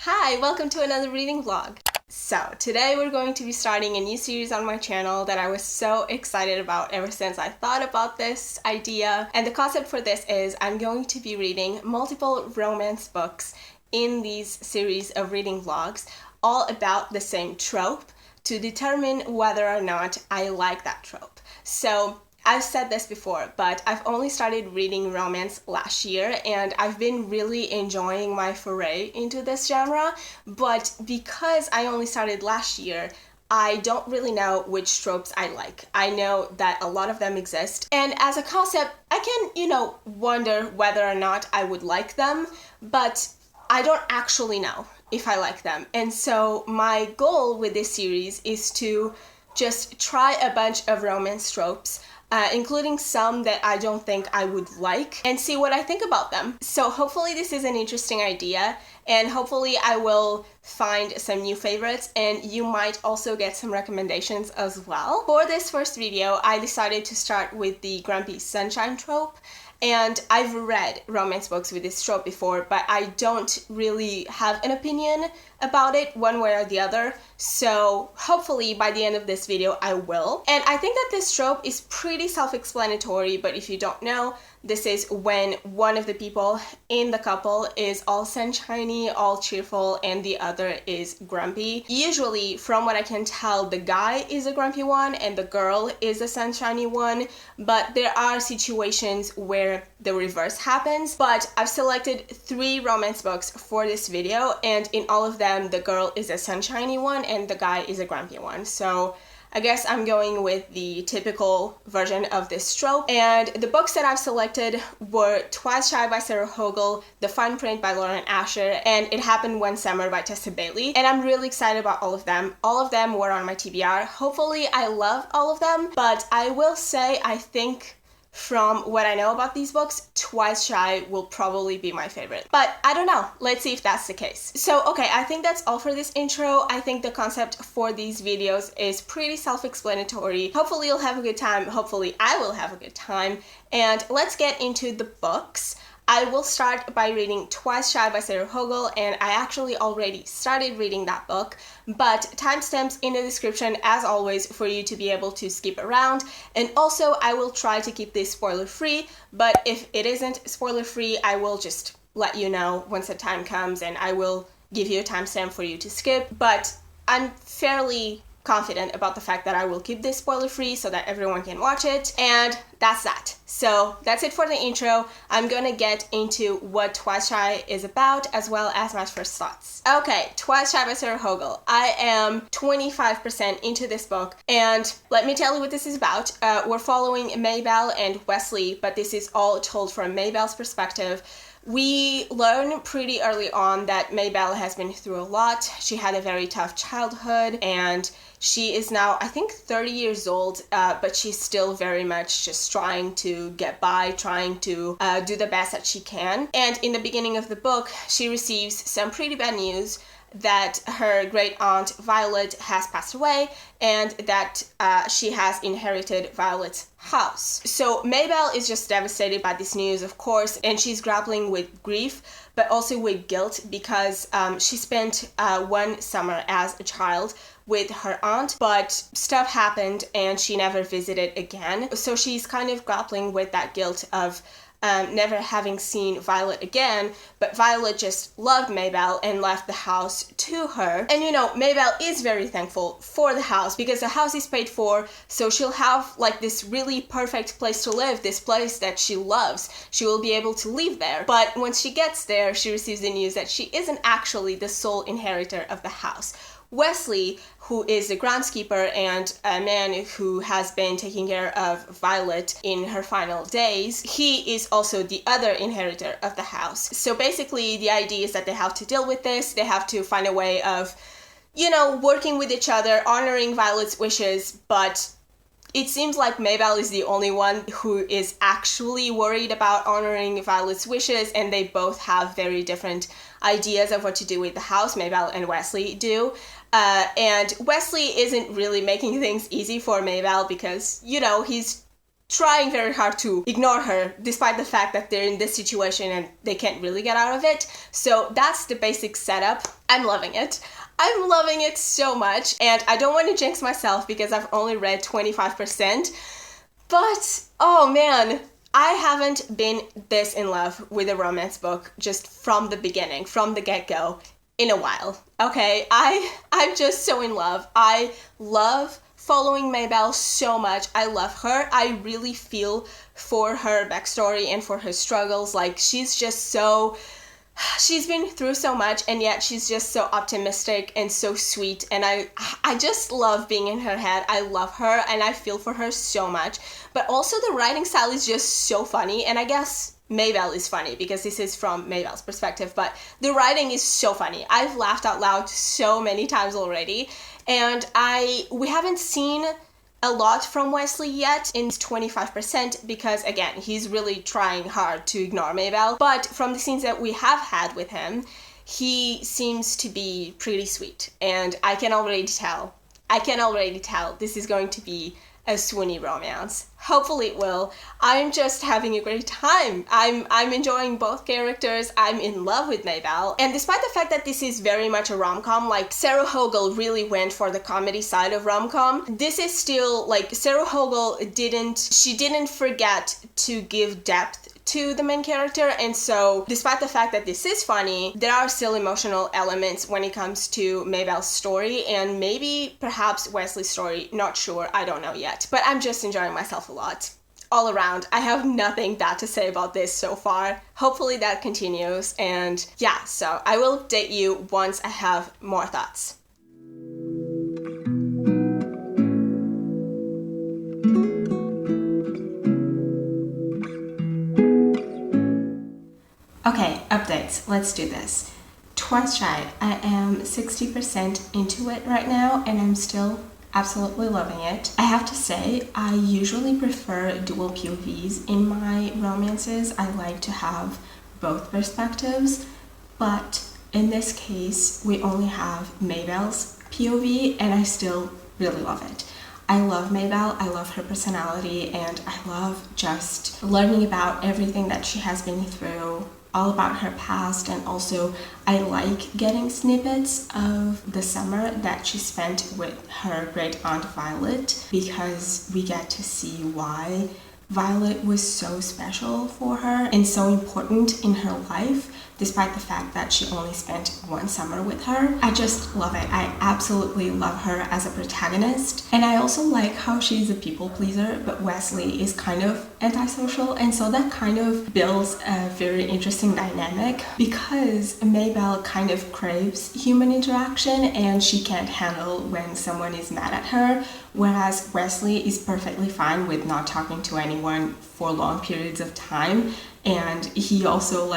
Hi, welcome to another reading vlog. So, today we're going to be starting a new series on my channel that I was so excited about ever since I thought about this idea. And the concept for this is I'm going to be reading multiple romance books in these series of reading vlogs, all about the same trope, to determine whether or not I like that trope. So, I've said this before, but I've only started reading romance last year and I've been really enjoying my foray into this genre, but because I only started last year, I don't really know which tropes I like. I know that a lot of them exist, and as a concept, I can, wonder whether or not I would like them, but I don't actually know if I like them. And so my goal with this series is to just try a bunch of romance tropes, including some that I don't think I would like, and see what I think about them. So hopefully this is an interesting idea, and hopefully I will find some new favorites, and you might also get some recommendations as well. For this first video, I decided to start with the grumpy sunshine trope. And I've read romance books with this trope before, but I don't really have an opinion about it one way or the other. So hopefully by the end of this video I will. And I think that this trope is pretty self-explanatory, but if you don't know, this is when one of the people in the couple is all sunshiny, all cheerful, and the other is grumpy. Usually, from what I can tell, the guy is a grumpy one and the girl is a sunshiny one, but there are situations where the reverse happens. But I've selected 3 romance books for this video, and in all of them, the girl is a sunshiny one and the guy is a grumpy one. So I guess I'm going with the typical version of this trope. And the books that I've selected were Twice Shy by Sarah Hogle, The Fine Print by Lauren Asher, and It Happened One Summer by Tessa Bailey. And I'm really excited about all of them. All of them were on my TBR. Hopefully I love all of them, but I will say I think from what I know about these books, Twice Shy will probably be my favorite. But I don't know. Let's see if that's the case. So, okay, I think that's all for this intro. I think the concept for these videos is pretty self-explanatory. Hopefully you'll have a good time. Hopefully I will have a good time. And let's get into the books. I will start by reading Twice Shy by Sarah Hogle, and I actually already started reading that book, but timestamps in the description as always for you to be able to skip around. And also I will try to keep this spoiler free, but if it isn't spoiler free, I will just let you know once the time comes and I will give you a timestamp for you to skip. But I'm fairly confident about the fact that I will keep this spoiler free so that everyone can watch it, and that's that. So that's it for the intro. I'm gonna get into what Twice Shy is about as well as my first thoughts. Okay, Twice Shy by Sarah Hogle. I am 25% into this book, and let me tell you what this is about. We're following Maybelle and Wesley, but this is all told from Maybelle's perspective. We learn pretty early on that Maybelle has been through a lot. She had a very tough childhood, and she is now, I think, 30 years old, but she's still very much just trying to get by, trying to do the best that she can. And in the beginning of the book, she receives some pretty bad news that her great aunt Violet has passed away and that she has inherited Violet's house. So Maybelle is just devastated by this news, of course, and she's grappling with grief but also with guilt because she spent one summer as a child with her aunt, but stuff happened and she never visited again. So she's kind of grappling with that guilt of never having seen Violet again, but Violet just loved Maybelle and left the house to her. And Maybelle is very thankful for the house because the house is paid for, so she'll have like this really perfect place to live, this place that she loves. She will be able to live there. But once she gets there, she receives the news that she isn't actually the sole inheritor of the house. Wesley, who is the groundskeeper and a man who has been taking care of Violet in her final days, he is also the other inheritor of the house. So basically the idea is that they have to deal with this. They have to find a way of, working with each other, honoring Violet's wishes, but it seems like Maybelle is the only one who is actually worried about honoring Violet's wishes, and they both have very different ideas of what to do with the house. Maybelle and Wesley do. And Wesley isn't really making things easy for Maybelle because, he's trying very hard to ignore her despite the fact that they're in this situation and they can't really get out of it. So that's the basic setup. I'm loving it. I'm loving it so much, and I don't want to jinx myself because I've only read 25%, but oh man, I haven't been this in love with a romance book just from the beginning, from the get-go, in a while. Okay, I'm just so in love. I love following Maybelle so much. I love her. I really feel for her backstory and for her struggles. Like, she's been through so much, and yet she's just so optimistic and so sweet, and I just love being in her head. I love her and I feel for her so much. But also the writing style is just so funny, and I guess Maybelle is funny because this is from Maybelle's perspective, but the writing is so funny. I've laughed out loud so many times already, and we haven't seen a lot from Wesley yet in 25% because, again, he's really trying hard to ignore Maybelle. But from the scenes that we have had with him, he seems to be pretty sweet, and I can already tell this is going to be a swoony romance. Hopefully it will. I'm just having a great time. I'm enjoying both characters. I'm in love with Maybelle. And despite the fact that this is very much a rom-com, like Sarah Hogle really went for the comedy side of rom-com, this is still like Sarah Hogle didn't forget to give depth to the main character, and so despite the fact that this is funny, there are still emotional elements when it comes to Maybelle's story, and maybe perhaps Wesley's story, not sure, I don't know yet, but I'm just enjoying myself a lot. All around, I have nothing bad to say about this so far. Hopefully that continues, and yeah, so I will update you once I have more thoughts. Okay, updates. Let's do this. Twice Shy. I am 60% into it right now, and I'm still absolutely loving it. I have to say, I usually prefer dual POVs in my romances. I like to have both perspectives, but in this case, we only have Maybelle's POV, and I still really love it. I love Maybelle, I love her personality, and I love just learning about everything that she has been through, all about her past, and also I like getting snippets of the summer that she spent with her great aunt Violet, because we get to see why Violet was so special for her and so important in her life, despite the fact that she only spent one summer with her. I just love it. I absolutely love her as a protagonist. And I also like how she's a people pleaser, but Wesley is kind of antisocial, and so that kind of builds a very interesting dynamic, because Maybelle kind of craves human interaction and she can't handle when someone is mad at her, whereas Wesley is perfectly fine with not talking to anyone for long periods of time, and he also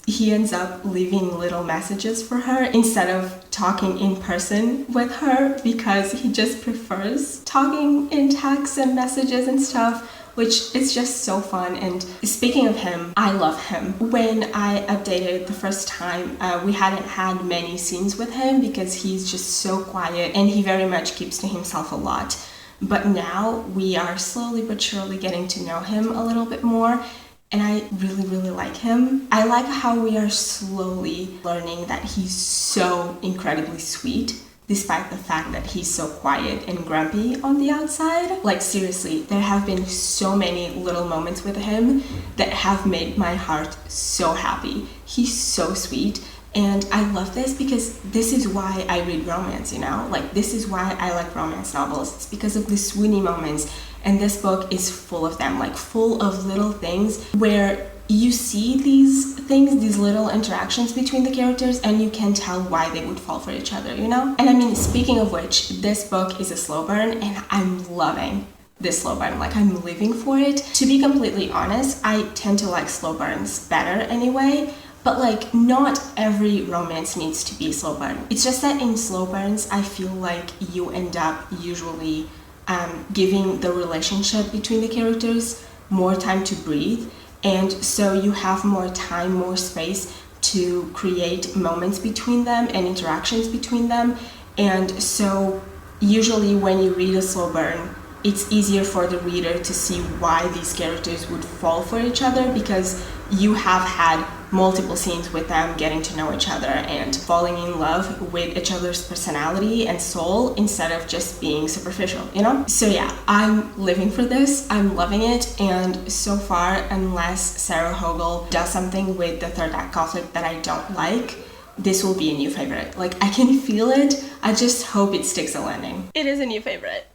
he ends up leaving little messages for her instead of talking in person with her, because he just prefers talking in texts and messages and stuff, which is just so fun. And speaking of him, I love him. When I updated the first time, we hadn't had many scenes with him because he's just so quiet and he very much keeps to himself a lot. But now we are slowly but surely getting to know him a little bit more, and I really, really like him. I like how we are slowly learning that he's so incredibly sweet, despite the fact that he's so quiet and grumpy on the outside. Like, seriously, there have been so many little moments with him that have made my heart so happy. He's so sweet, and I love this because this is why I read romance, you know? Like, this is why I like romance novels. It's because of the swoony moments, and this book is full of them, like full of little things where you see these things, these little interactions between the characters, and you can tell why they would fall for each other, you know? And I mean, speaking of which, this book is a slow burn, and I'm loving this slow burn. Like, I'm living for it. To be completely honest, I tend to like slow burns better anyway, but like, not every romance needs to be a slow burn. It's just that in slow burns, I feel like you end up usually giving the relationship between the characters more time to breathe, and so you have more time, more space to create moments between them and interactions between them. And so usually when you read a slow burn, it's easier for the reader to see why these characters would fall for each other, because you have had multiple scenes with them getting to know each other and falling in love with each other's personality and soul instead of just being superficial, you know? So yeah, I'm living for this. I'm loving it, and so far, unless Sarah Hogle does something with the third act conflict that I don't like, this will be a new favorite. Like, I can feel it. I just hope it sticks a landing. It is a new favorite.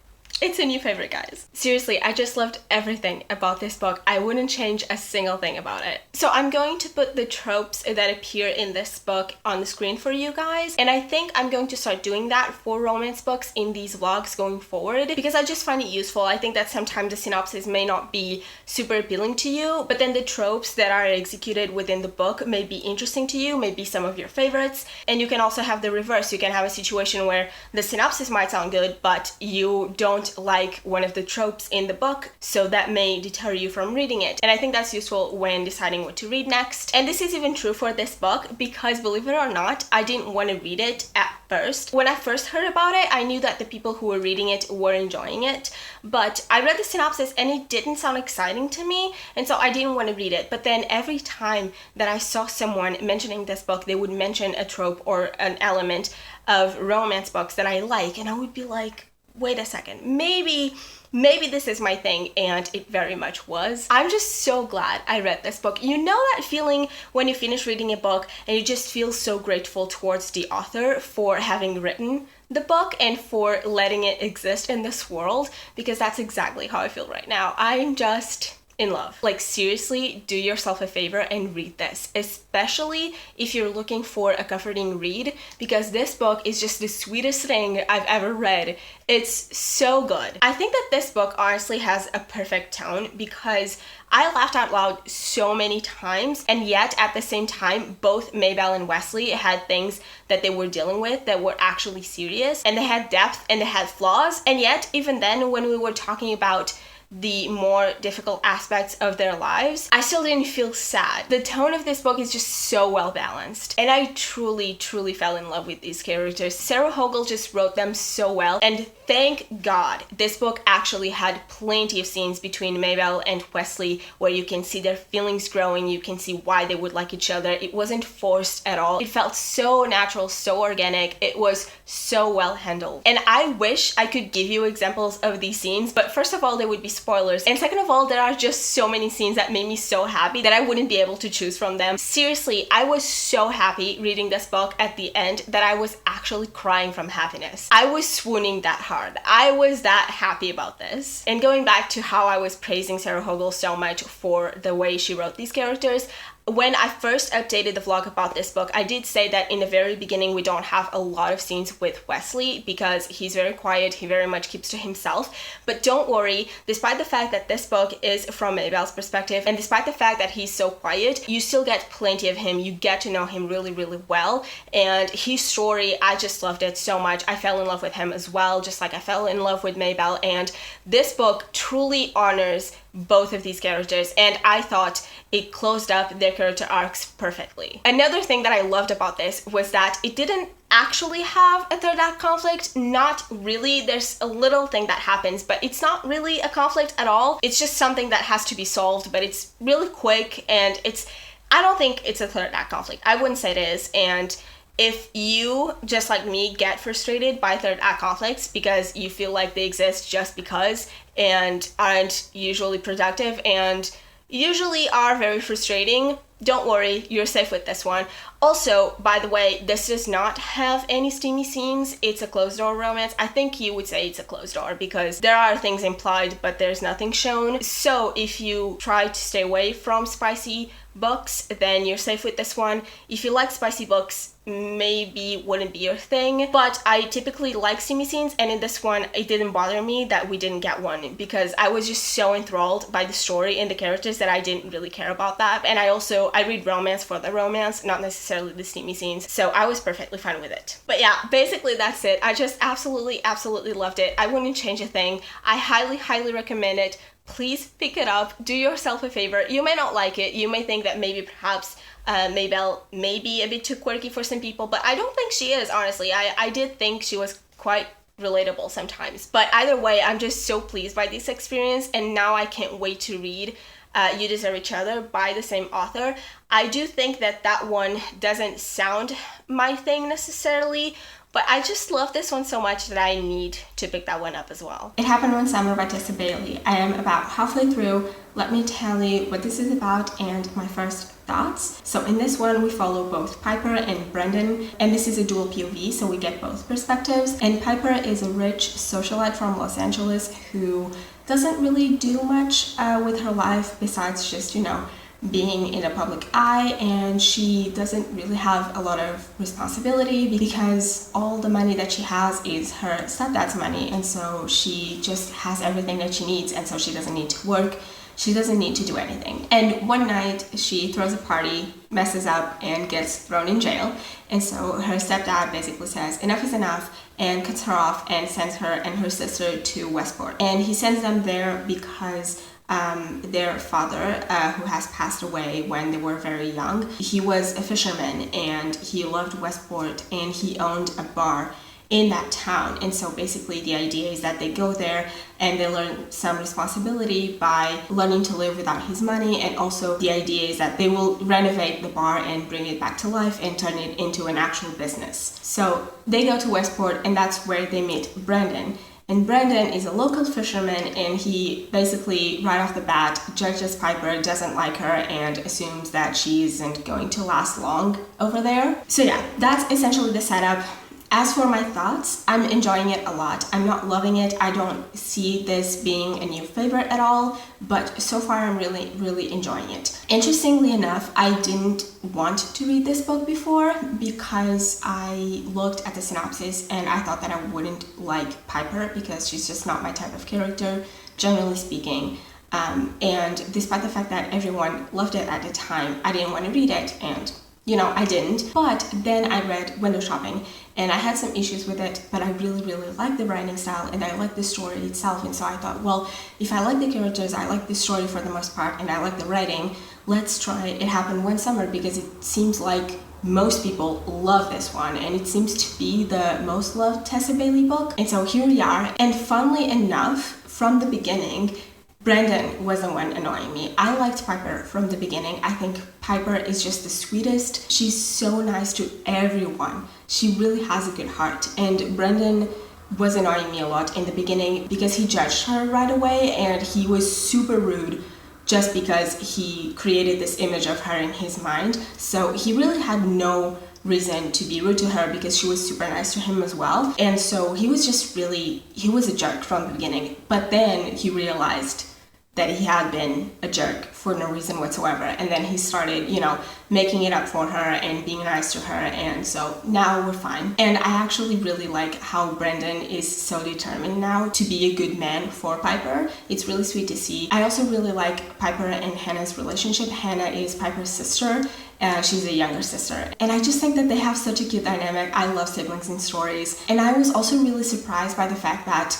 It's a new favorite, guys. Seriously, I just loved everything about this book. I wouldn't change a single thing about it. So I'm going to put the tropes that appear in this book on the screen for you guys. And I think I'm going to start doing that for romance books in these vlogs going forward, because I just find it useful. I think that sometimes the synopsis may not be super appealing to you, but then the tropes that are executed within the book may be interesting to you, may be some of your favorites. And you can also have the reverse. You can have a situation where the synopsis might sound good, but you don't like one of the tropes in the book, so that may deter you from reading it. And I think that's useful when deciding what to read next. And this is even true for this book, because believe it or not, I didn't want to read it at first. When I first heard about it, I knew that the people who were reading it were enjoying it, but I read the synopsis and it didn't sound exciting to me, and so I didn't want to read it. But then every time that I saw someone mentioning this book, they would mention a trope or an element of romance books that I like, and I would be like, wait a second, maybe this is my thing, and it very much was. I'm just so glad I read this book. You know that feeling when you finish reading a book and you just feel so grateful towards the author for having written the book and for letting it exist in this world, because that's exactly how I feel right now. I'm just in love. Like, seriously, do yourself a favor and read this, especially if you're looking for a comforting read, because this book is just the sweetest thing I've ever read. It's so good. I think that this book honestly has a perfect tone, because I laughed out loud so many times, and yet at the same time, both Maybelle and Wesley had things that they were dealing with that were actually serious, and they had depth and they had flaws, and yet even then, when we were talking about the more difficult aspects of their lives, I still didn't feel sad. The tone of this book is just so well balanced, and I truly fell in love with these characters. Sarah Hogle just wrote them so well, and thank God this book actually had plenty of scenes between Maybelle and Wesley where you can see their feelings growing, you can see why they would like each other. It wasn't forced at all. It felt so natural, so organic. It was so well handled. And I wish I could give you examples of these scenes, but first of all, they would be spoilers, and second of all, there are just so many scenes that made me so happy that I wouldn't be able to choose from them. Seriously, I was so happy reading this book at the end that I was actually crying from happiness. I was swooning that hard. I was that happy about this. And going back to how I was praising Sarah Hogle so much for the way she wrote these characters, when I first updated the vlog about this book, I did say that in the very beginning we don't have a lot of scenes with Wesley because he's very quiet, he very much keeps to himself. But don't worry, despite the fact that this book is from Maybelle's perspective, and despite the fact that he's so quiet, you still get plenty of him. You get to know him really well, and his story, I just loved it so much. I fell in love with him as well, just like I fell in love with Maybelle, and this book truly honors both of these characters, and I thought it closed up their character arcs perfectly. Another thing that I loved about this was that it didn't actually have a third act conflict. Not really. There's a little thing that happens, but it's not really a conflict at all. It's just something that has to be solved, but it's really quick, and I don't think it's a third act conflict. I wouldn't say it is. And if you, just like me, get frustrated by third act conflicts because you feel like they exist just because and aren't usually productive and usually are very frustrating, don't worry, you're safe with this one. Also, by the way, this does not have any steamy scenes. It's a closed door romance. I think you would say it's a closed door because there are things implied, but there's nothing shown. So if you try to stay away from spicy books, then you're safe with this one. If you like spicy books, maybe wouldn't be your thing, but I typically like steamy scenes, and in this one it didn't bother me that we didn't get one because I was just so enthralled by the story and the characters that I didn't really care about that. And I read romance for the romance, not necessarily the steamy scenes, so I was perfectly fine with it. But yeah, basically that's it. I just absolutely loved it. I wouldn't change a thing. I highly recommend it. Please pick it up. Do yourself a favor. You may not like it. You may think that maybe perhaps Maybelle may be a bit too quirky for some people, but I don't think she is, honestly. I did think she was quite relatable sometimes. But either way, I'm just so pleased by this experience, and now I can't wait to read You Deserve Each Other by the same author. I do think that that one doesn't sound my thing necessarily, but I just love this one so much that I need to pick that one up as well. It Happened One Summer by Tessa Bailey. I am about halfway through. Let me tell you what this is about and my first thoughts. So in this one, we follow both Piper and Brendan, and this is a dual POV, so we get both perspectives. And Piper is a rich socialite from Los Angeles who doesn't really do much with her life besides just, being in a public eye, and she doesn't really have a lot of responsibility because all the money that she has is her stepdad's money, and so she just has everything that she needs, and so she doesn't need to work. She doesn't need to do anything. And one night she throws a party, messes up, and gets thrown in jail. And so her stepdad basically says enough is enough and cuts her off and sends her and her sister to Westport. And he sends them there because their father, who has passed away when they were very young, he was a fisherman and he loved Westport and he owned a bar in that town. And so basically the idea is that they go there and they learn some responsibility by learning to live without his money, and also the idea is that they will renovate the bar and bring it back to life and turn it into an actual business. So they go to Westport, and that's where they meet Brendan. And Brendan is a local fisherman, and he basically, right off the bat, judges Piper, doesn't like her, and assumes that she isn't going to last long over there. So yeah, that's essentially the setup. As for my thoughts, I'm enjoying it a lot. I'm not loving it. I don't see this being a new favorite at all, but so far I'm really enjoying it. Interestingly enough, I didn't want to read this book before because I looked at the synopsis and I thought that I wouldn't like Piper because she's just not my type of character, generally speaking. And despite the fact that everyone loved it at the time, I didn't want to read it, and I didn't. But then I read Window Shopping, and I had some issues with it, but I really like the writing style, and I like the story itself. And so I thought, well, if I like the characters, I like the story for the most part, and I like the writing, let's try It Happened One Summer, because it seems like most people love this one, and it seems to be the most loved Tessa Bailey book. And so here we are, and funnily enough, from the beginning, Brendan was the one annoying me. I liked Piper from the beginning. I think Piper is just the sweetest. She's so nice to everyone. She really has a good heart. And Brendan was annoying me a lot in the beginning because he judged her right away, and he was super rude just because he created this image of her in his mind. So he really had no reason to be rude to her because she was super nice to him as well. And so he was a jerk from the beginning. But then he realized that he had been a jerk for no reason whatsoever, and then he started, making it up for her and being nice to her, and so now we're fine. And I actually really like how Brendan is so determined now to be a good man for Piper. It's really sweet to see. I also really like Piper and Hannah's relationship. Hannah is Piper's sister, she's a younger sister, and I just think that they have such a cute dynamic. I love siblings in stories, and I was also really surprised by the fact that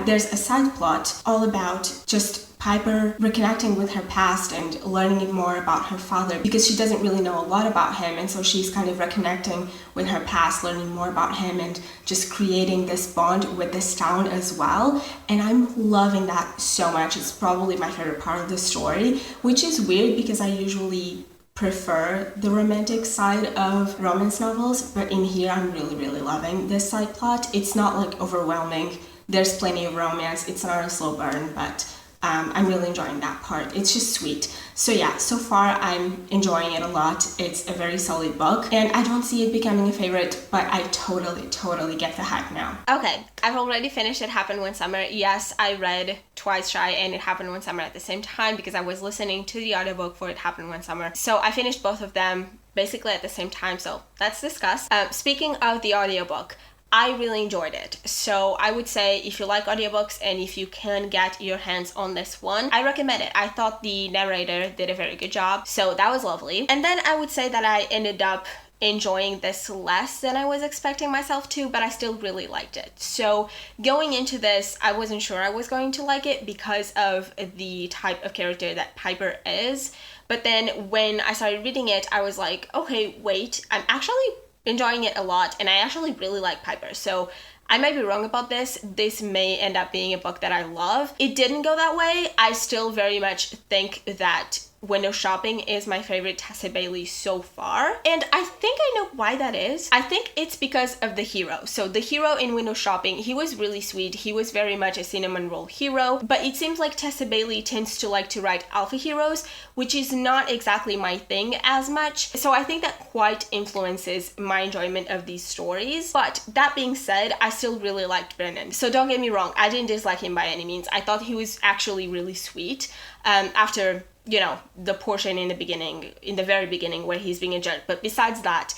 there's a side plot all about just Piper reconnecting with her past and learning more about her father, because she doesn't really know a lot about him, and so she's kind of reconnecting with her past, learning more about him, and just creating this bond with this town as well. And I'm loving that so much. It's probably my favorite part of the story, which is weird because I usually prefer the romantic side of romance novels, but in here I'm really loving this side plot. It's not like overwhelming. There's plenty of romance. It's not a slow burn, but I'm really enjoying that part. It's just sweet. So yeah, so far I'm enjoying it a lot. It's a very solid book, and I don't see it becoming a favorite, but I totally get the hype now. Okay, I've already finished It Happened One Summer. Yes, I read Twice Shy and It Happened One Summer at the same time because I was listening to the audiobook for It Happened One Summer. So I finished both of them basically at the same time, so let's discuss. Speaking of the audiobook, I really enjoyed it. So I would say if you like audiobooks and if you can get your hands on this one, I recommend it. I thought the narrator did a very good job, so that was lovely. And then I would say that I ended up enjoying this less than I was expecting myself to, but I still really liked it. So going into this, I wasn't sure I was going to like it because of the type of character that Piper is. But then when I started reading it, I was like, okay, wait, I'm actually enjoying it a lot, and I actually really like Piper. So I might be wrong about this. This may end up being a book that I love. It didn't go that way. I still very much think that Window Shopping is my favorite Tessa Bailey so far. And I think I know why that is. I think it's because of the hero. So the hero in Window Shopping, he was really sweet. He was very much a cinnamon roll hero. But it seems like Tessa Bailey tends to like to write alpha heroes, which is not exactly my thing as much. So I think that quite influences my enjoyment of these stories. But that being said, I still really liked Brennan. So don't get me wrong, I didn't dislike him by any means. I thought he was actually really sweet after, you know, the portion in the very beginning where he's being a jerk. But besides that,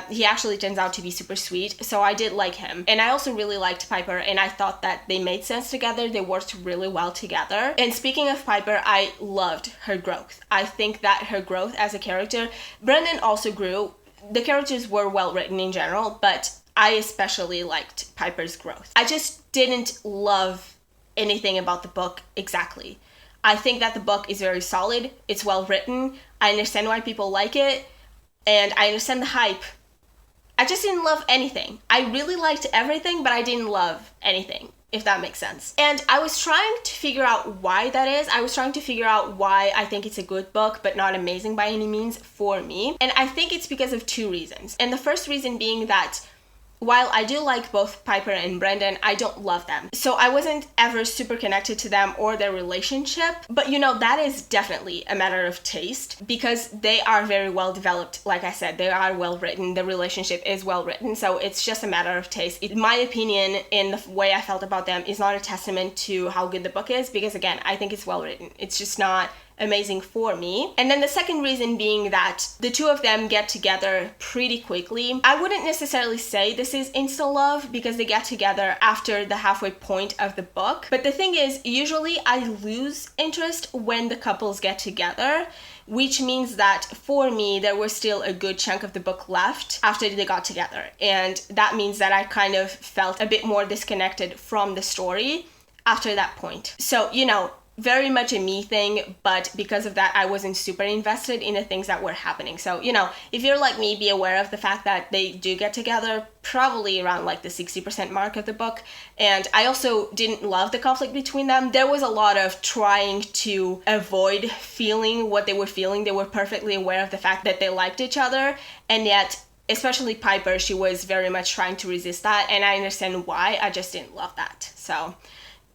he actually turns out to be super sweet, so I did like him. And I also really liked Piper, and I thought that they made sense together. They worked really well together. And speaking of Piper, I loved her growth. I think that her growth as a character, Brendan also grew. The characters were well written in general, but I especially liked Piper's growth. I just didn't love anything about the book exactly. I think that the book is very solid. It's well written. I understand why people like it, and I understand the hype. I just didn't love anything. I really liked everything, but I didn't love anything, if that makes sense. And I was trying to figure out why that is. I was trying to figure out why I think it's a good book, but not amazing by any means for me. And I think it's because of two reasons. And the first reason being that while I do like both Piper and Brendan, I don't love them. So I wasn't ever super connected to them or their relationship. But you know, that is definitely a matter of taste because they are very well developed. Like I said, they are well written. The relationship is well written. So it's just a matter of taste. In my opinion, in the way I felt about them is not a testament to how good the book is because again, I think it's well written. It's just not amazing for me. And then the second reason being that the two of them get together pretty quickly. I wouldn't necessarily say this is insta love because they get together after the halfway point of the book. But the thing is, usually I lose interest when the couples get together, which means that for me, there was still a good chunk of the book left after they got together. And that means that I kind of felt a bit more disconnected from the story after that point. So, you know, very much a me thing, but because of that, I wasn't super invested in the things that were happening. So, you know, if you're like me, be aware of the fact that they do get together probably around like the 60% mark of the book. And I also didn't love the conflict between them. There was a lot of trying to avoid feeling what they were feeling. They were perfectly aware of the fact that they liked each other, and yet especially Piper, she was very much trying to resist that, and I understand why. I just didn't love that. So,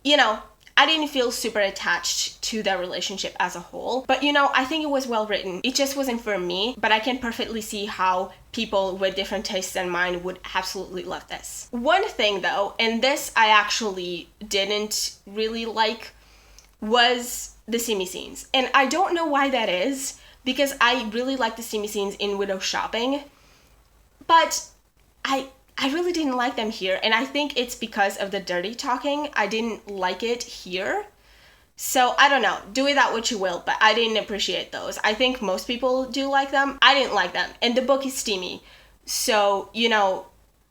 you know, I didn't feel super attached to their relationship as a whole. But you know, I think it was well written. It just wasn't for me, but I can perfectly see how people with different tastes than mine would absolutely love this. One thing though, and this I actually didn't really like, was the steamy scenes. And I don't know why that is, because I really like the steamy scenes in Window Shopping, but I really didn't like them here, and I think it's because of the dirty talking. I didn't like it here. So, I don't know. Do with that what you will, but I didn't appreciate those. I think most people do like them. I didn't like them, and the book is steamy. So, you know,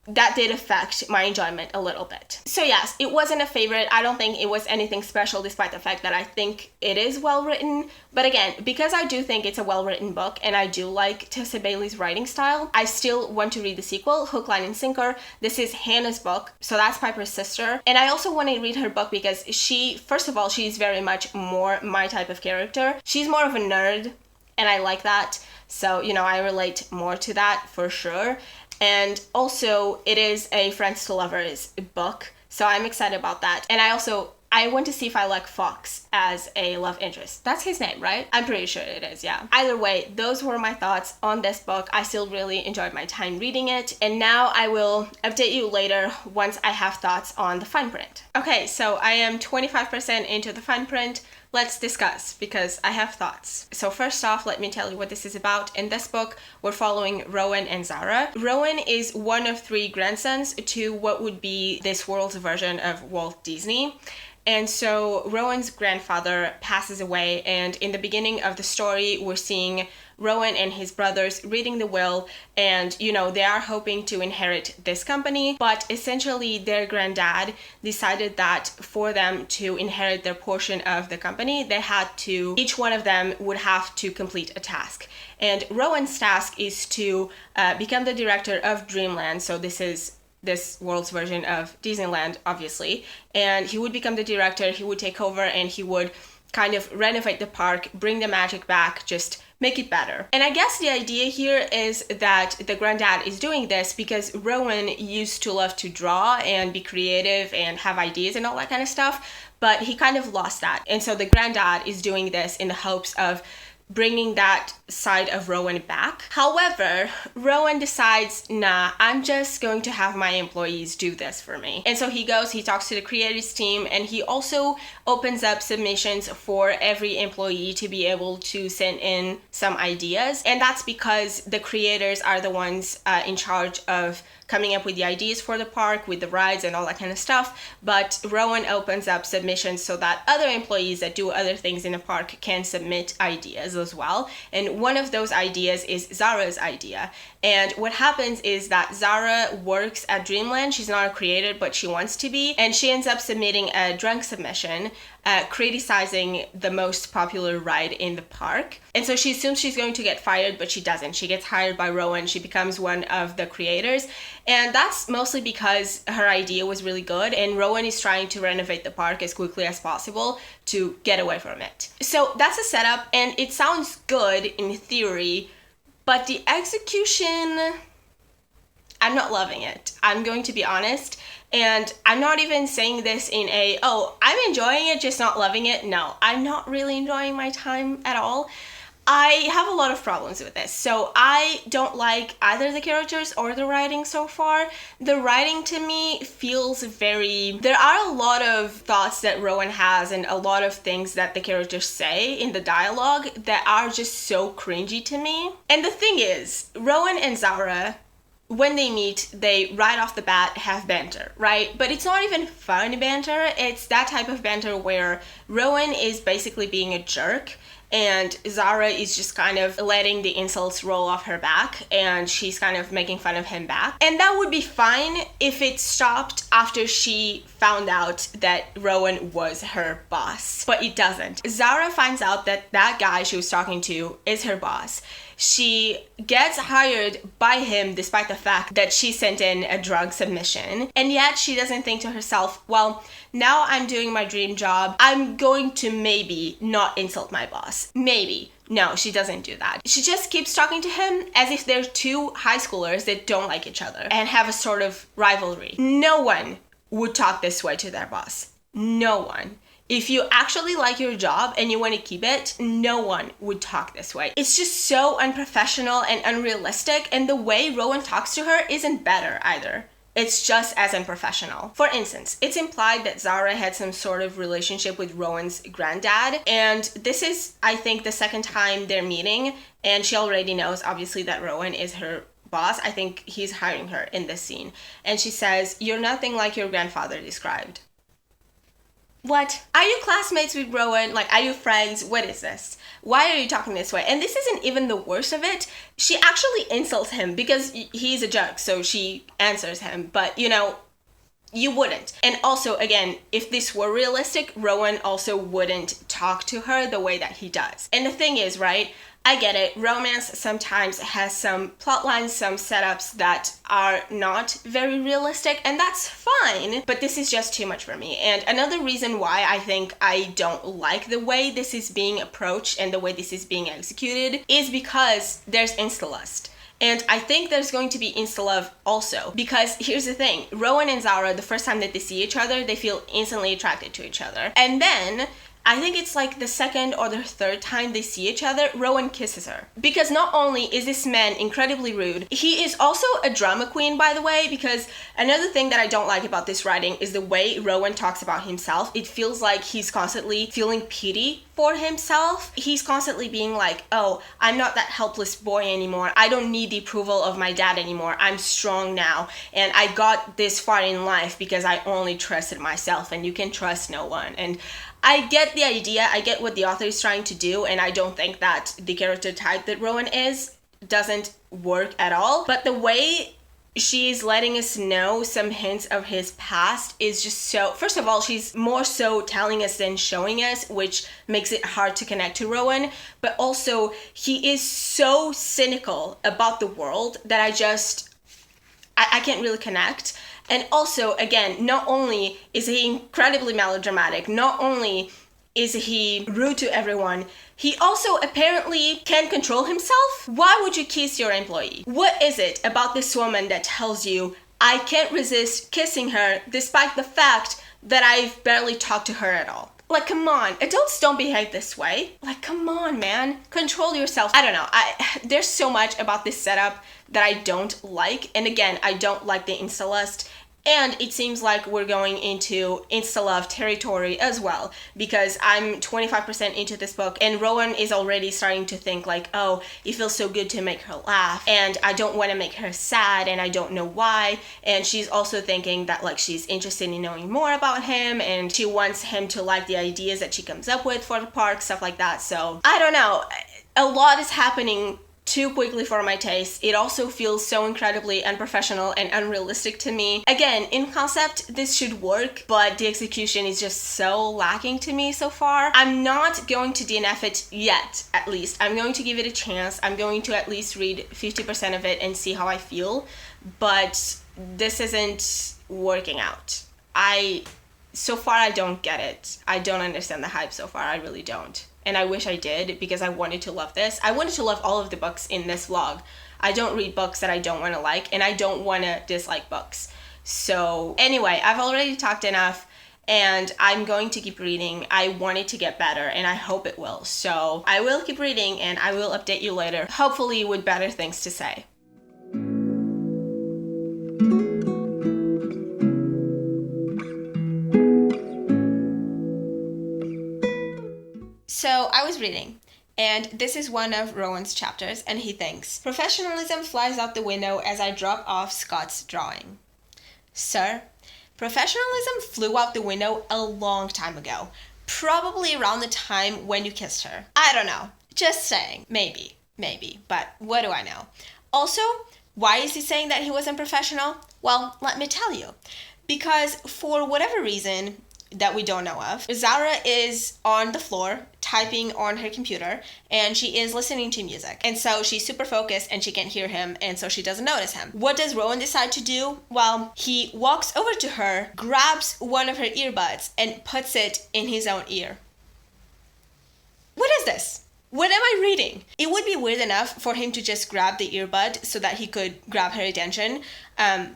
that did affect my enjoyment a little bit. So yes, it wasn't a favorite. I don't think it was anything special despite the fact that I think it is well written. But again, because I do think it's a well written book and I do like Tessa Bailey's writing style, I still want to read the sequel, Hook, Line, and Sinker. This is Hannah's book, so that's Piper's sister. And I also want to read her book because she, first of all, she's very much more my type of character. She's more of a nerd, and I like that. So, you know, I relate more to that for sure. And also, it is a Friends to Lovers book, so I'm excited about that. And I want to see if I like Fox as a love interest. That's his name, right? I'm pretty sure it is, yeah. Either way, those were my thoughts on this book. I still really enjoyed my time reading it, and now I will update you later once I have thoughts on the fine print. Okay, so I am 25% into the fine print. Let's discuss, because I have thoughts. So first off, let me tell you what this is about. In this book, we're following Rowan and Zara. Rowan is one of 3 grandsons to what would be this world's version of Walt Disney. And so Rowan's grandfather passes away, and in the beginning of the story, we're seeing Rowan and his brothers reading the will, and they are hoping to inherit this company, but essentially their granddad decided that for them to inherit their portion of the company, each one of them would have to complete a task. And Rowan's task is to become the director of Dreamland. So this is this world's version of Disneyland, obviously. And he would become the director, he would take over, and he would kind of renovate the park, bring the magic back, just make it better. And I guess the idea here is that the granddad is doing this because Rowan used to love to draw and be creative and have ideas and all that kind of stuff, but he kind of lost that. And so the granddad is doing this in the hopes of bringing that side of Rowan back. However, Rowan decides, nah, I'm just going to have my employees do this for me. And so he talks to the creators team, and he also opens up submissions for every employee to be able to send in some ideas. And that's because the creators are the ones in charge of coming up with the ideas for the park, with the rides and all that kind of stuff. But Rowan opens up submissions so that other employees that do other things in the park can submit ideas as well. And one of those ideas is Zara's idea. And what happens is that Zara works at Dreamland. She's not a creator, but she wants to be. And she ends up submitting a drunk submission criticizing the most popular ride in the park. And so she assumes she's going to get fired, but she doesn't. She gets hired by Rowan. She becomes one of the creators. And that's mostly because her idea was really good, and Rowan is trying to renovate the park as quickly as possible to get away from it. So that's a setup, and it sounds good in theory, but the execution, I'm not loving it. I'm going to be honest. And I'm not even saying this in I'm enjoying it, just not loving it. No, I'm not really enjoying my time at all. I have a lot of problems with this. So I don't like either the characters or the writing so far. The writing to me feels there are a lot of thoughts that Rowan has and a lot of things that the characters say in the dialogue that are just so cringy to me. And the thing is, Rowan and Zara, when they meet, they right off the bat have banter, right? But it's not even fun banter. It's that type of banter where Rowan is basically being a jerk and Zara is just kind of letting the insults roll off her back, and she's kind of making fun of him back. And that would be fine if it stopped after she found out that Rowan was her boss, but it doesn't. Zara finds out that that guy she was talking to is her boss. She gets hired by him despite the fact that she sent in a drug submission, and yet she doesn't think to herself, well, now I'm doing my dream job, I'm going to maybe not insult my boss. Maybe. No, she doesn't do that. She just keeps talking to him as if they're two high schoolers that don't like each other and have a sort of rivalry. No one would talk this way to their boss. No one. If you actually like your job and you want to keep it, no one would talk this way. It's just so unprofessional and unrealistic, and the way Rowan talks to her isn't better either. It's just as unprofessional. For instance, it's implied that Zara had some sort of relationship with Rowan's granddad, and this is, I think, the second time they're meeting, and she already knows, obviously, that Rowan is her boss. I think he's hiring her in this scene. And she says, "You're nothing like your grandfather described." What? Are you classmates with Rowan? Like, are you friends? What is this? Why are you talking this way? And this isn't even the worst of it. She actually insults him because he's a jerk, so she answers him. But, you wouldn't. And also, again, if this were realistic, Rowan also wouldn't talk to her the way that he does. And the thing is, right, I get it, romance sometimes has some plot lines, some setups that are not very realistic, and that's fine, but this is just too much for me. And another reason why I think I don't like the way this is being approached and the way this is being executed is because there's insta-lust. And I think there's going to be insta-love also, because here's the thing, Rowan and Zara, the first time that they see each other, they feel instantly attracted to each other. And then I think it's like the second or the third time they see each other, Rowan kisses her. Because not only is this man incredibly rude, he is also a drama queen, by the way, because another thing that I don't like about this writing is the way Rowan talks about himself. It feels like he's constantly feeling pity for himself. He's constantly being like, oh, I'm not that helpless boy anymore. I don't need the approval of my dad anymore. I'm strong now, and I got this far in life because I only trusted myself, and you can trust no one. And I get the idea, I get what the author is trying to do, and I don't think that the character type that Rowan is doesn't work at all. But the way she's letting us know some hints of his past is just so... First of all, she's more so telling us than showing us, which makes it hard to connect to Rowan. But also, he is so cynical about the world that I can't really connect. And also, again, not only is he incredibly melodramatic, not only is he rude to everyone, he also apparently can't control himself. Why would you kiss your employee? What is it about this woman that tells you, I can't resist kissing her despite the fact that I've barely talked to her at all? Like, come on, adults don't behave this way. Like, come on, man, control yourself. I don't know, there's so much about this setup that I don't like. And again, I don't like the insta-lust. And it seems like we're going into insta-love territory as well, because I'm 25% into this book and Rowan is already starting to think like, oh, it feels so good to make her laugh and I don't want to make her sad and I don't know why. And she's also thinking that like she's interested in knowing more about him and she wants him to like the ideas that she comes up with for the park, stuff like that. So I don't know, a lot is happening too quickly for my taste. It also feels so incredibly unprofessional and unrealistic to me. Again, in concept, this should work, but the execution is just so lacking to me so far. I'm not going to DNF it yet, at least. I'm going to give it a chance. I'm going to at least read 50% of it and see how I feel, but this isn't working out. So far, I don't get it. I don't understand the hype so far. I really don't. And I wish I did, because I wanted to love this. I wanted to love all of the books in this vlog. I don't read books that I don't want to like, and I don't want to dislike books. So anyway, I've already talked enough, and I'm going to keep reading. I want it to get better, and I hope it will. So I will keep reading, and I will update you later, hopefully with better things to say. So I was reading, and this is one of Rowan's chapters, and he thinks, professionalism flies out the window as I drop off Scott's drawing. Sir, professionalism flew out the window a long time ago, probably around the time when you kissed her. I don't know, just saying, maybe, but what do I know? Also, why is he saying that he wasn't professional? Well, let me tell you, because for whatever reason that we don't know of, Zara is on the floor typing on her computer and she is listening to music, and so she's super focused and she can't hear him, and so she doesn't notice him. What does Rowan decide to do? Well, he walks over to her, grabs one of her earbuds and puts it in his own ear. What is this? What am I reading? It would be weird enough for him to just grab the earbud so that he could grab her attention.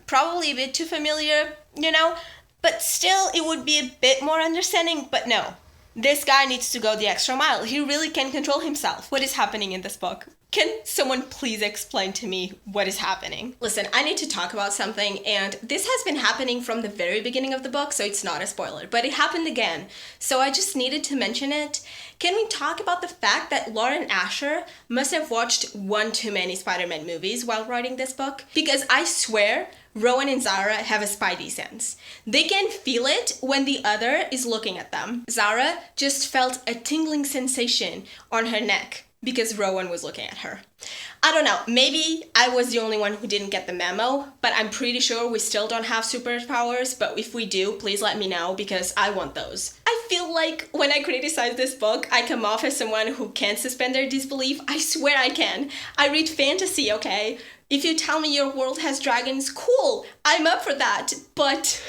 Probably a bit too familiar, you know? But still, it would be a bit more understanding, but no. This guy needs to go the extra mile. He really can control himself. What is happening in this book? Can someone please explain to me what is happening? Listen, I need to talk about something, and this has been happening from the very beginning of the book, so it's not a spoiler, but it happened again. So I just needed to mention it. Can we talk about the fact that Lauren Asher must have watched one too many Spider-Man movies while writing this book? Because I swear, Rowan and Zara have a spidey sense. They can feel it when the other is looking at them. Zara just felt a tingling sensation on her neck because Rowan was looking at her. I don't know, maybe I was the only one who didn't get the memo, but I'm pretty sure we still don't have superpowers, but if we do, please let me know because I want those. I feel like when I criticize this book, I come off as someone who can't suspend their disbelief. I swear I can. I read fantasy, okay? If you tell me your world has dragons, cool, I'm up for that, but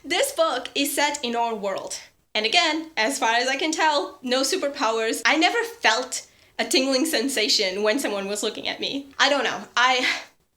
this book is set in our world. And again, as far as I can tell, no superpowers. I never felt a tingling sensation when someone was looking at me. I don't know.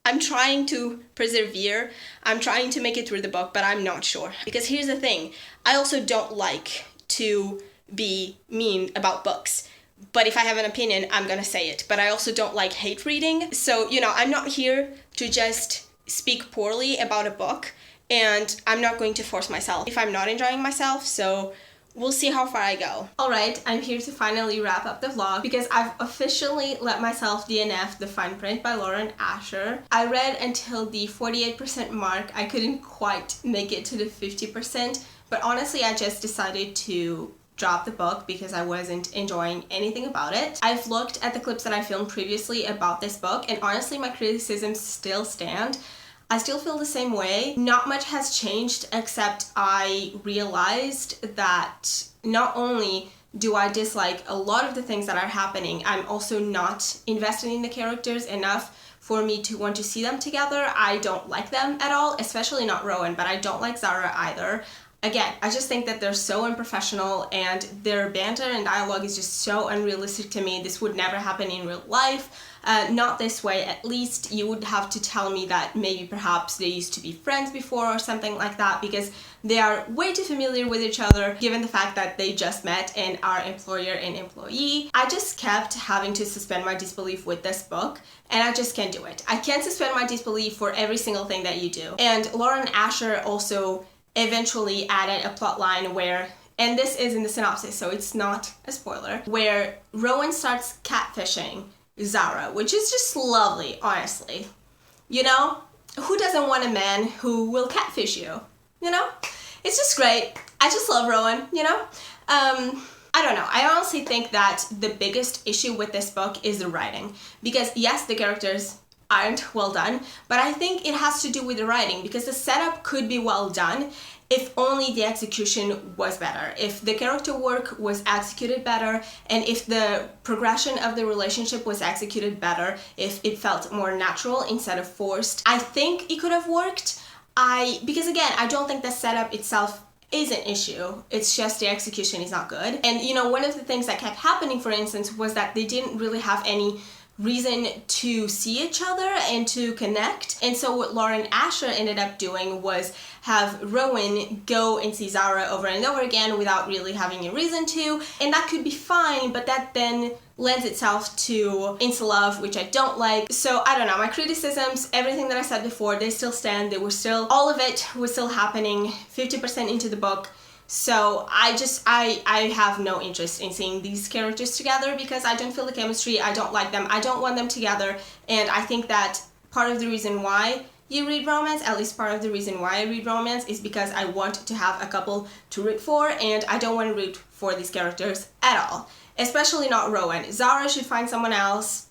I'm trying to persevere. I'm trying to make it through the book, but I'm not sure. Because here's the thing. I also don't like to be mean about books. But if I have an opinion, I'm gonna say it. But I also don't like hate reading. So, you know, I'm not here to just speak poorly about a book. And I'm not going to force myself if I'm not enjoying myself. So we'll see how far I go. Alright, I'm here to finally wrap up the vlog because I've officially let myself DNF The Fine Print by Lauren Asher. I read until the 48% mark. I couldn't quite make it to the 50%, but honestly I just decided to drop the book because I wasn't enjoying anything about it. I've looked at the clips that I filmed previously about this book, and honestly my criticisms still stand. I still feel the same way. Not much has changed, except I realized that not only do I dislike a lot of the things that are happening, I'm also not invested in the characters enough for me to want to see them together. I don't like them at all, especially not Rowan, but I don't like Zara either. Again, I just think that they're so unprofessional and their banter and dialogue is just so unrealistic to me. This would never happen in real life. Not this way, at least. You would have to tell me that maybe perhaps they used to be friends before or something like that, because they are way too familiar with each other given the fact that they just met and are employer and employee. I just kept having to suspend my disbelief with this book, and I just can't do it. I can't suspend my disbelief for every single thing that you do. And Lauren Asher also eventually added a plot line where, and this is in the synopsis so it's not a spoiler, where Rowan starts catfishing Zara, which is just lovely, honestly. You know, who doesn't want a man who will catfish you? You know, it's just great. I just love Rowan, you know. I don't know, I honestly think that the biggest issue with this book is the writing, because yes, the characters aren't well done, but I think it has to do with the writing, because the setup could be well done if only the execution was better, if the character work was executed better, and if the progression of the relationship was executed better, if it felt more natural instead of forced. I think it could have worked. Because again, I don't think the setup itself is an issue, it's just the execution is not good. And you know, one of the things that kept happening, for instance, was that they didn't really have any reason to see each other and to connect. And so what Lauren Asher ended up doing was have Rowan go and see Zara over and over again without really having a reason to, and that could be fine, but that then lends itself to instant love, which I don't like. So I don't know, my criticisms, everything that I said before, they still stand. They were still, all of it was still happening 50% into the book. So I have no interest in seeing these characters together because I don't feel the chemistry, I don't like them, I don't want them together. And I think that part of the reason why you read romance, at least part of the reason why I read romance, is because I want to have a couple to root for, and I don't want to root for these characters at all. Especially not Rowan. Zara should find someone else.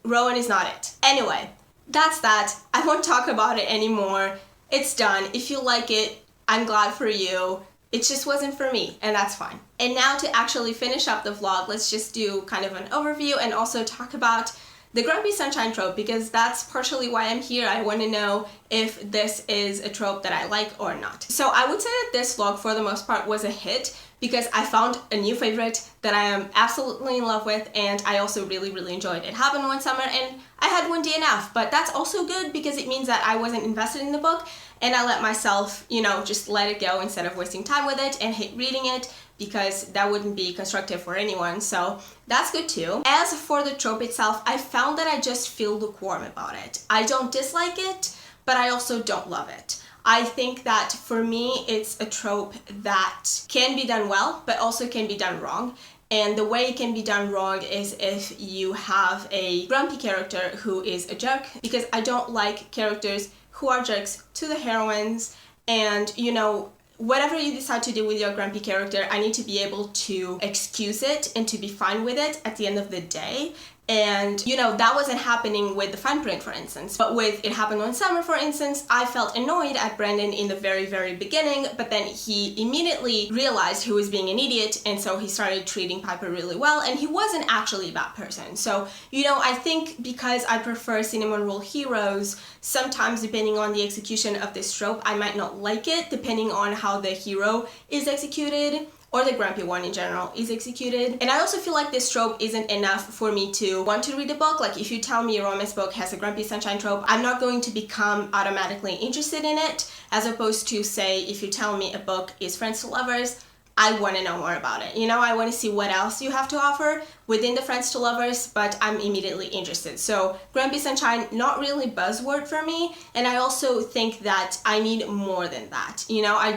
Rowan is not it. Anyway, that's that. I won't talk about it anymore. It's done. If you like it, I'm glad for you. It just wasn't for me, and that's fine. And now to actually finish up the vlog, let's just do kind of an overview and also talk about the Grumpy Sunshine trope, because that's partially why I'm here. I want to know if this is a trope that I like or not. So I would say that this vlog for the most part was a hit because I found a new favorite that I am absolutely in love with, and I also really enjoyed. It happened one summer and I had one DNF, but that's also good because it means that I wasn't invested in the book and I let myself, you know, just let it go instead of wasting time with it and hate reading it, because that wouldn't be constructive for anyone. So that's good too. As for the trope itself, I found that I just feel lukewarm about it. I don't dislike it, but I also don't love it. I think that for me, it's a trope that can be done well, but also can be done wrong. And the way it can be done wrong is if you have a grumpy character who is a jerk, because I don't like characters who are jerks to the heroines. And, you know, whatever you decide to do with your grumpy character, I need to be able to excuse it and to be fine with it at the end of the day. And, you know, that wasn't happening with the fine print, for instance. But with It Happened One Summer, for instance, I felt annoyed at Brandon in the very beginning, but then he immediately realized he was being an idiot, and so he started treating Piper really well, and he wasn't actually a bad person. So, you know, I think because I prefer cinnamon roll heroes, sometimes depending on the execution of this trope, I might not like it, depending on how the hero is executed, or the grumpy one in general is executed. And I also feel like this trope isn't enough for me to want to read a book. Like, if you tell me a romance book has a Grumpy Sunshine trope, I'm not going to become automatically interested in it, as opposed to, say, if you tell me a book is Friends to Lovers, I want to know more about it. You know, I want to see what else you have to offer within the Friends to Lovers, but I'm immediately interested. So Grumpy Sunshine, not really buzzword for me, and I also think that I need more than that. You know, I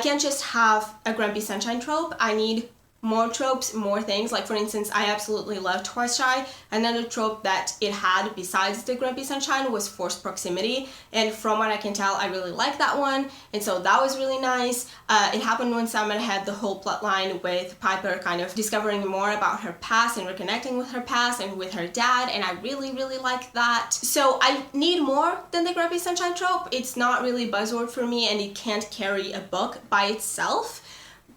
can't just have a Grumpy Sunshine trope. I need more tropes, more things. Like for instance, I absolutely love Twice Shy. Another trope that it had besides the grumpy sunshine was forced proximity, and from what I can tell, I really like that one, and so that was really nice. It Happened One Summer had the whole plot line with Piper kind of discovering more about her past and reconnecting with her past and with her dad, and I really like that. So I need more than the grumpy sunshine trope. It's not really a buzzword for me, and it can't carry a book by itself,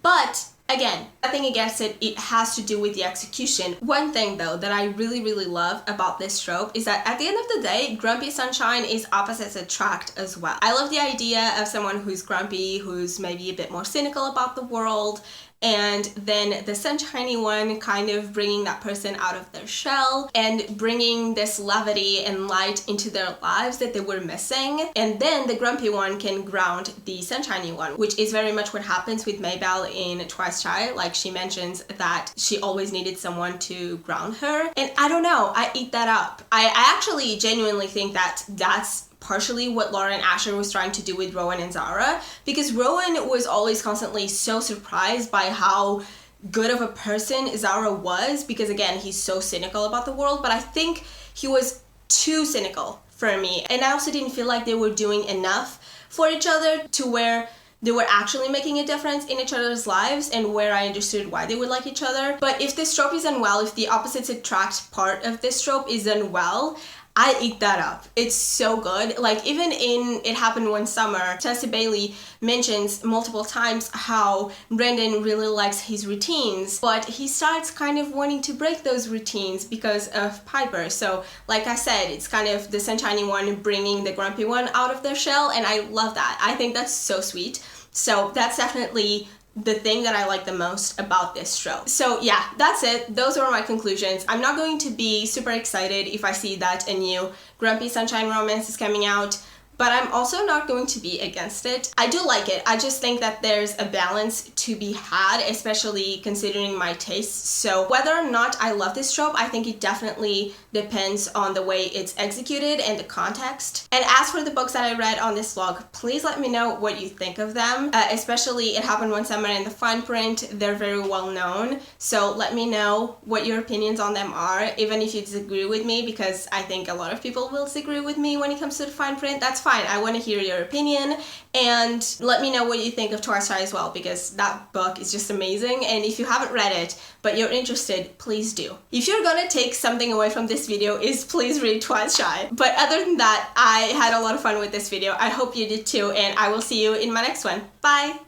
but again, nothing against it, it has to do with the execution. One thing though that I really love about this trope is that at the end of the day, grumpy sunshine is opposites attract as well. I love the idea of someone who's grumpy, who's maybe a bit more cynical about the world, and then the sunshiny one kind of bringing that person out of their shell and bringing this levity and light into their lives that they were missing. And then the grumpy one can ground the sunshiny one, which is very much what happens with Maybelle in Twice Shy. Like, she mentions that she always needed someone to ground her, and I don't know, I eat that up. I actually genuinely think that that's partially what Lauren Asher was trying to do with Rowan and Zara, because Rowan was always constantly so surprised by how good of a person Zara was, because again, he's so cynical about the world, but I think he was too cynical for me, and I also didn't feel like they were doing enough for each other to where they were actually making a difference in each other's lives and where I understood why they would like each other. But if this trope is done well, if the opposites attract part of this trope is done well, I eat that up. It's so good. Like, even in It Happened One Summer, Tessa Bailey mentions multiple times how Brendan really likes his routines, but he starts kind of wanting to break those routines because of Piper. So, like I said, it's kind of the sunshiny one bringing the grumpy one out of their shell, and I love that. I think that's so sweet. So that's definitely the thing that I like the most about this trope. So yeah, that's it. Those are my conclusions. I'm not going to be super excited if I see that a new Grumpy Sunshine romance is coming out, but I'm also not going to be against it. I do like it. I just think that there's a balance to be had, especially considering my tastes. So whether or not I love this trope, I think it definitely depends on the way it's executed and the context. And as for the books that I read on this vlog, please let me know what you think of them, especially It Happened One Summer and the fine print. They're very well known, so let me know what your opinions on them are, even if you disagree with me, because I think a lot of people will disagree with me when it comes to the fine print. That's fine. I want to hear your opinion, and let me know what you think of Twice Shy as well, because that book is just amazing, and if you haven't read it but you're interested, please do. If you're gonna take something away from this video, is please read Twice Shy. But other than that, I had a lot of fun with this video. I hope you did too, and I will see you in my next one. Bye!